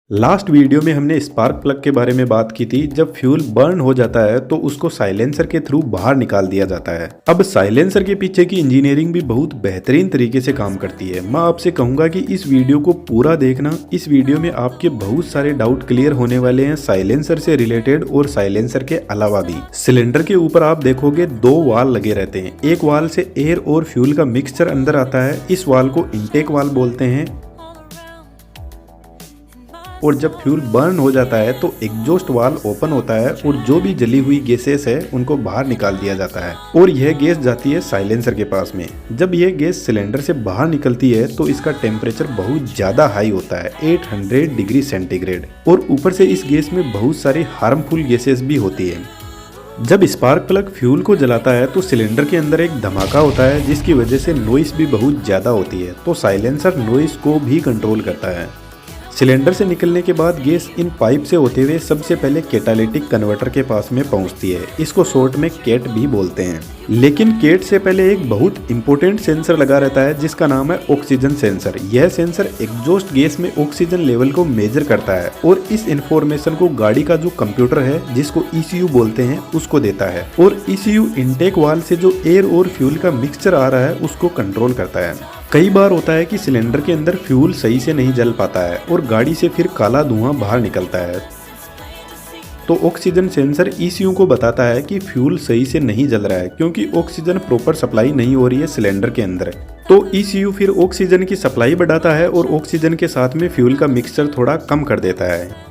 Last video में हमने spark plug के बारे में बात की थी। जब फ्यूल बर्न हो जाता है तो उसको साइलेंसर के थ्रू बाहर निकाल दिया जाता है। अब साइलेंसर के पीछे की इंजीनियरिंग भी बहुत बेहतरीन तरीके से काम करती है। मैं आपसे कहूंगा कि इस वीडियो को पूरा देखना। इस वीडियो में आपके बहुत सारे डाउट क्लियर होने वाले हैं साइलेंसर से रिलेटेड और साइलेंसर के अलावा भी। सिलेंडर के ऊपर आप देखोगे दो वाल लगे रहते हैं। एक वाल से एयर और फ्यूल का मिक्सचर अंदर आता है। इस वाल को इनटेक वाल बोलते हैं। और जब फ्यूल बर्न हो जाता है तो एग्जॉस्ट वाल ओपन होता है और जो भी जली हुई गैसेस है उनको बाहर निकाल दिया जाता है और यह गैस जाती है साइलेंसर के पास में। जब यह गैस सिलेंडर से बाहर निकलती है तो इसका टेम्परेचर बहुत ज्यादा हाई होता है, 800 डिग्री सेंटीग्रेड, और ऊपर से इस गैस में बहुत सारी हार्मफुल गैसेस भी होती है। जब स्पार्क प्लग फ्यूल को जलाता है तो सिलेंडर के अंदर एक धमाका होता है जिसकी वजह से नॉइस भी बहुत ज्यादा होती है। तो साइलेंसर नॉइस को भी कंट्रोल करता है। सिलेंडर से निकलने के बाद गैस इन पाइप से होते हुए सबसे पहले कैटालिटिक कन्वर्टर के पास में पहुंचती है। इसको शॉर्ट में कैट भी बोलते हैं। लेकिन कैट से पहले एक बहुत इंपॉर्टेंट सेंसर लगा रहता है जिसका नाम है ऑक्सीजन सेंसर। यह सेंसर एग्जॉस्ट गैस में ऑक्सीजन लेवल को मेजर करता है और इस इंफॉर्मेशन को गाड़ी का जो कंप्यूटर है जिसको ECU बोलते हैं उसको देता है। और ECU इनटेक वाल्व से जो एयर और फ्यूल का मिक्सचर आ रहा है उसको कंट्रोल करता है। कई बार होता है कि सिलेंडर के अंदर फ्यूल सही से नहीं जल पाता है और गाड़ी से फिर काला धुआं बाहर निकलता है। तो ऑक्सीजन सेंसर ECU को बताता है कि फ्यूल सही से नहीं जल रहा है क्योंकि ऑक्सीजन प्रॉपर सप्लाई नहीं हो रही है सिलेंडर के अंदर। तो ECU फिर ऑक्सीजन की सप्लाई बढ़ाता है और ऑक्सीजन के साथ में फ्यूल का मिक्सचर थोड़ा कम कर देता है।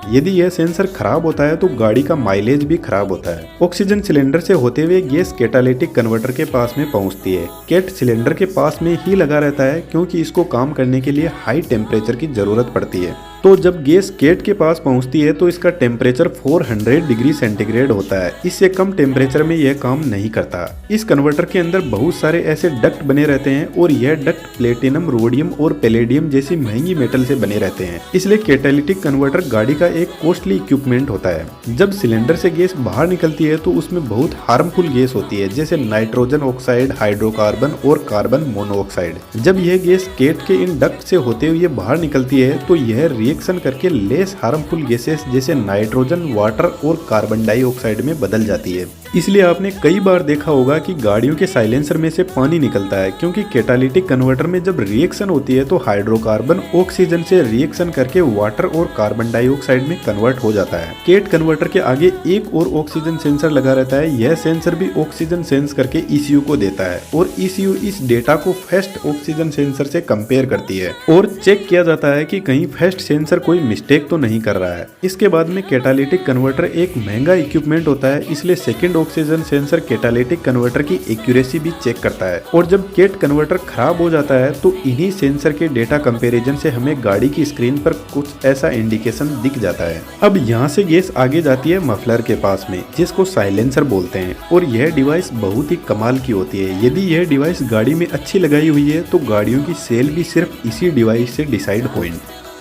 यदि यह सेंसर खराब होता है तो गाड़ी का माइलेज भी खराब होता है। ऑक्सीजन सिलेंडर से होते हुए गैस कैटालिटिक कन्वर्टर के पास में पहुंचती है। कैट सिलेंडर के पास में ही लगा रहता है क्योंकि इसको काम करने के लिए हाई टेम्परेचर की जरूरत पड़ती है। तो जब गैस कैट के पास पहुंचती है तो इसका टेम्परेचर 400 डिग्री सेंटीग्रेड होता है। इससे कम टेम्परेचर में यह काम नहीं करता। इस कन्वर्टर के अंदर बहुत सारे ऐसे डक्ट बने रहते हैं और यह डक्ट प्लेटिनम, रोडियम और पैलेडियम जैसी महंगी मेटल से बने रहते हैं। इसलिए कैटालिटिक कन्वर्टर गाड़ी का एक कॉस्टली इक्विपमेंट होता है। जब सिलेंडर से गैस बाहर निकलती है तो उसमें बहुत हार्मफुल गैस होती है जैसे नाइट्रोजन ऑक्साइड, हाइड्रोकार्बन और कार्बन मोनोऑक्साइड। जब यह गैस कैट के इन डक्ट से होते हुए बाहर निकलती है तो यह रिएक्शन करके लेस हार्मफुल गैसेस जैसे नाइट्रोजन, वाटर और कार्बन डाइऑक्साइड में बदल जाती है। इसलिए आपने कई बार देखा होगा कि गाड़ियों के साइलेंसर में से पानी निकलता है क्योंकि कैटालिटिक कन्वर्टर में जब रिएक्शन होती है तो हाइड्रोकार्बन ऑक्सीजन से रिएक्शन करके वाटर और कार्बन डाइऑक्साइड में कन्वर्ट हो जाता है। कैट कन्वर्टर के आगे एक और ऑक्सीजन सेंसर लगा रहता है। यह सेंसर भी ऑक्सीजन सेंस करके ECU को देता है और ECU इस डेटा को फर्स्ट ऑक्सीजन सेंसर से कंपेयर करती है और चेक किया जाता है कि कहीं फर्स्ट सेंसर कोई मिस्टेक तो नहीं कर रहा है। इसके बाद में कैटालिटिक कन्वर्टर एक महंगा इक्विपमेंट होता है, इसलिए second oxygen sensor catalytic converter की एक्यूरेसी भी चेक करता है। और जब कैट कन्वर्टर खराब हो जाता है तो इन्हीं सेंसर के डेटा कंपैरिजन से हमें गाड़ी की स्क्रीन पर कुछ ऐसा इंडिकेशन दिख जाता है। अब यहाँ से गैस आगे जाती है मफलर के पास में जिसको साइलेंसर बोलते हैं और यह डिवाइस बहुत ही कमाल की होती है। यदि यह डिवाइस गाड़ी में अच्छी लगाई हुई है तो गाड़ियों की सेल भी सिर्फ इसी डिवाइस से डिसाइड होगी।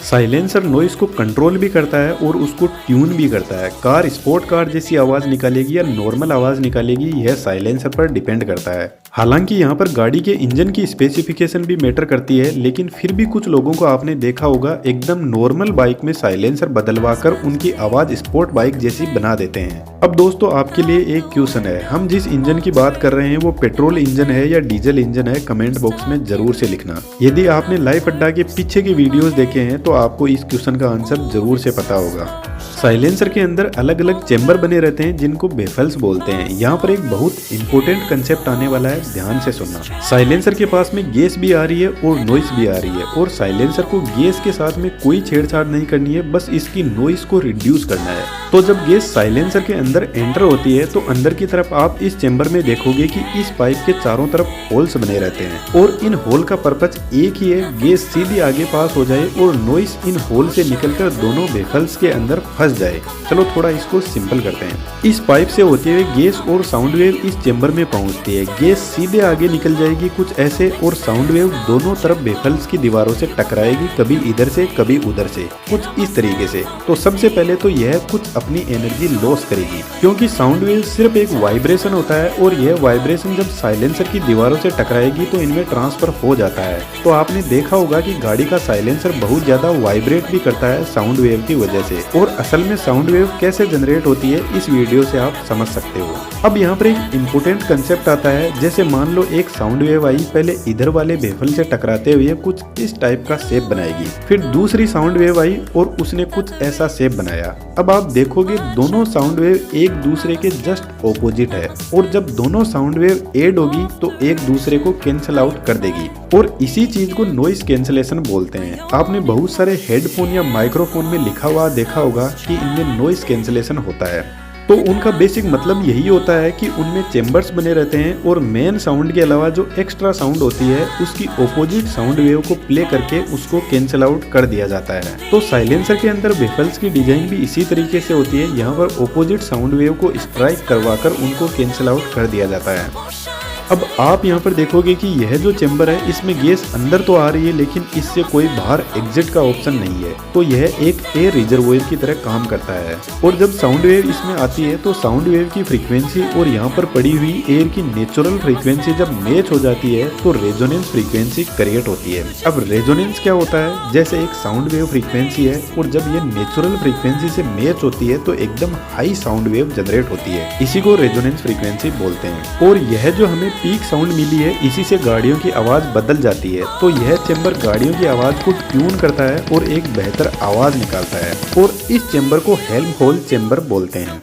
साइलेंसर नॉइस को कंट्रोल भी करता है और उसको ट्यून भी करता है। कार स्पोर्ट कार जैसी आवाज निकालेगी या नॉर्मल आवाज निकालेगी यह साइलेंसर पर डिपेंड करता है। हालांकि यहाँ पर गाड़ी के इंजन की स्पेसिफिकेशन भी मैटर करती है, लेकिन फिर भी कुछ लोगों को आपने देखा होगा एकदम नॉर्मल बाइक में साइलेंसर बदलवा कर उनकी आवाज स्पोर्ट बाइक जैसी बना देते हैं। अब दोस्तों आपके लिए एक क्वेश्चन है, हम जिस इंजन की बात कर रहे हैं वो पेट्रोल इंजन है या डीजल इंजन है? कमेंट बॉक्स में जरूर से लिखना। यदि आपने लाइफ अड्डा के पीछे के वीडियोस देखे हैं तो आपको इस क्वेश्चन का आंसर जरूर से पता होगा। साइलेंसर के अंदर अलग अलग चेंबर बने रहते हैं जिनको बेफल्स बोलते हैं। यहाँ पर एक बहुत इंपॉर्टेंट कंसेप्ट आने वाला है, ध्यान से सुनना। साइलेंसर के पास में गैस भी आ रही है और नॉइस भी आ रही है और साइलेंसर को गैस के साथ में कोई छेड़छाड़ नहीं करनी है, बस इसकी नॉइस को रिड्यूस करना है। तो जब गैस साइलेंसर के अंदर एंटर होती है तो अंदर की तरफ आप इस चेंबर में देखोगे कि इस पाइप के चारों तरफ होल्स बने रहते हैं और इन होल का पर्पज एक ही है, गैस सीधी आगे पास हो जाए और नॉइस इन होल से निकलकर दोनों वेफल्स के अंदर फंस जाए। चलो थोड़ा इसको सिंपल करते हैं। इस पाइप से होते हुए गैस और साउंड वेव इस चेंबर में पहुंचती है। गैस सीधे आगे निकल जाएगी कुछ ऐसे, और साउंड वेव दोनों तरफ वेफल्स की दीवारों से टकराएगी, कभी इधर से कभी उधर से, कुछ इस तरीके से। तो सबसे पहले तो यह कुछ अपनी एनर्जी लॉस करेगी, क्योंकि साउंड वेव सिर्फ एक वाइब्रेशन होता है, और यह वाइब्रेशन जब साइलेंसर की दीवारों से टकराएगी तो इनमें ट्रांसफर हो जाता है। तो आपने देखा होगा कि गाड़ी का साइलेंसर बहुत ज्यादा वाइब्रेट भी करता है साउंड वेव की वजह से। और असल में साउंड वेव कैसे जनरेट होती है इस वीडियो से आप समझ सकते हो। अब यहाँ पर एक इम्पोर्टेंट कंसेप्ट आता है, जैसे मान लो एक साउंड वेव आई, पहले इधर वाले वेफल से टकराते हुए कुछ इस टाइप का शेप बनाएगी, फिर दूसरी साउंड वेव आई और उसने कुछ ऐसा शेप बनाया। अब आप देखोगे दोनों साउंड वेव एक दूसरे के जस्ट ऑपोजिट है, और जब दोनों साउंड वेव एड होगी तो एक दूसरे को कैंसिल आउट कर देगी, और इसी चीज को नॉइस कैंसिलेशन बोलते हैं। आपने बहुत सारे हेडफोन या माइक्रोफोन में लिखा हुआ देखा होगा कि इनमें नॉइस कैंसिलेशन होता है। तो उनका बेसिक मतलब यही होता है कि उनमें चेम्बर्स बने रहते हैं, और मेन साउंड के अलावा जो एक्स्ट्रा साउंड होती है उसकी ऑपोजिट साउंड वेव को प्ले करके उसको कैंसिल आउट कर दिया जाता है। तो साइलेंसर के अंदर वेफल्स की डिजाइन भी इसी तरीके से होती है, यहाँ पर ऑपोजिट साउंड वेव को स्ट्राइक करवाकर उनको कैंसिल आउट कर दिया जाता है। अब आप यहाँ पर देखोगे कि यह जो चेंबर है इसमें गैस अंदर तो आ रही है, लेकिन इससे कोई बाहर एग्जिट का ऑप्शन नहीं है। तो यह एक एयर रिजर्वोयर की तरह काम करता है, और जब साउंड वेव इसमें आती है तो साउंड वेव की फ्रीक्वेंसी और यहाँ पर पड़ी हुई एयर की नेचुरल फ्रीक्वेंसी जब मैच हो जाती है तो रेजोनेंस फ्रीक्वेंसी क्रिएट होती है। अब रेजोनेंस क्या होता है, जैसे एक साउंड वेव फ्रीक्वेंसी है, और जब ये नेचुरल फ्रीक्वेंसी से मैच होती है तो एकदम हाई साउंड वेव जनरेट होती है। इसी को रेजोनेंस फ्रीक्वेंसी बोलते हैं। और यह जो हमें पीक साउंड मिली है, इसी से गाड़ियों की आवाज बदल जाती है। तो यह चेंबर गाड़ियों की आवाज को ट्यून करता है और एक बेहतर आवाज निकालता है, और इस चेंबर को हेल्महोल्ट्ज चेंबर बोलते हैं।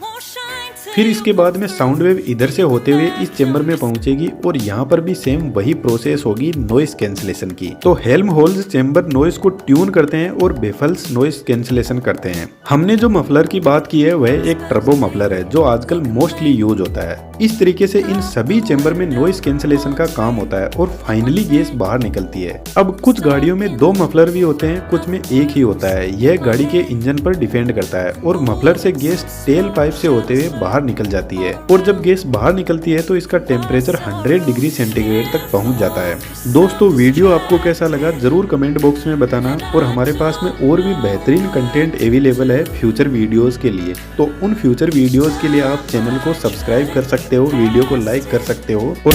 फिर इसके बाद में साउंड वेव इधर से होते हुए इस चेंबर में पहुंचेगी, और यहाँ पर भी सेम वही प्रोसेस होगी नॉइस कैंसिलेशन की। तो हेल्महोल्ट्ज चेंबर नॉइस को ट्यून करते हैं और वेफल्स नॉइस कैंसिलेशन करते हैं। हमने जो मफलर की बात की है वह एक टर्बो मफलर है जो आजकल मोस्टली यूज होता है। इस तरीके से इन सभी चेंबर में नॉइस कैंसिलेशन का काम होता है, और फाइनली गैस बाहर निकलती है। अब कुछ गाड़ियों में 2 मफलर भी होते हैं, कुछ में एक ही होता है। यह गाड़ी के इंजन पर डिपेंड करता है, और मफलर से गैस टेल पाइप से होते हुए बाहर निकल जाती है, और जब गैस बाहर निकलती है तो इसका टेम्परेचर 100 डिग्री सेंटीग्रेड तक पहुंच जाता है। दोस्तों वीडियो आपको कैसा लगा जरूर कमेंट बॉक्स में बताना, और हमारे पास में और भी बेहतरीन कंटेंट अवेलेबल है फ्यूचर वीडियोस के लिए। तो उन फ्यूचर वीडियोस के लिए आप चैनल को सब्सक्राइब कर सकते हो, वीडियो को लाइक कर सकते हो, और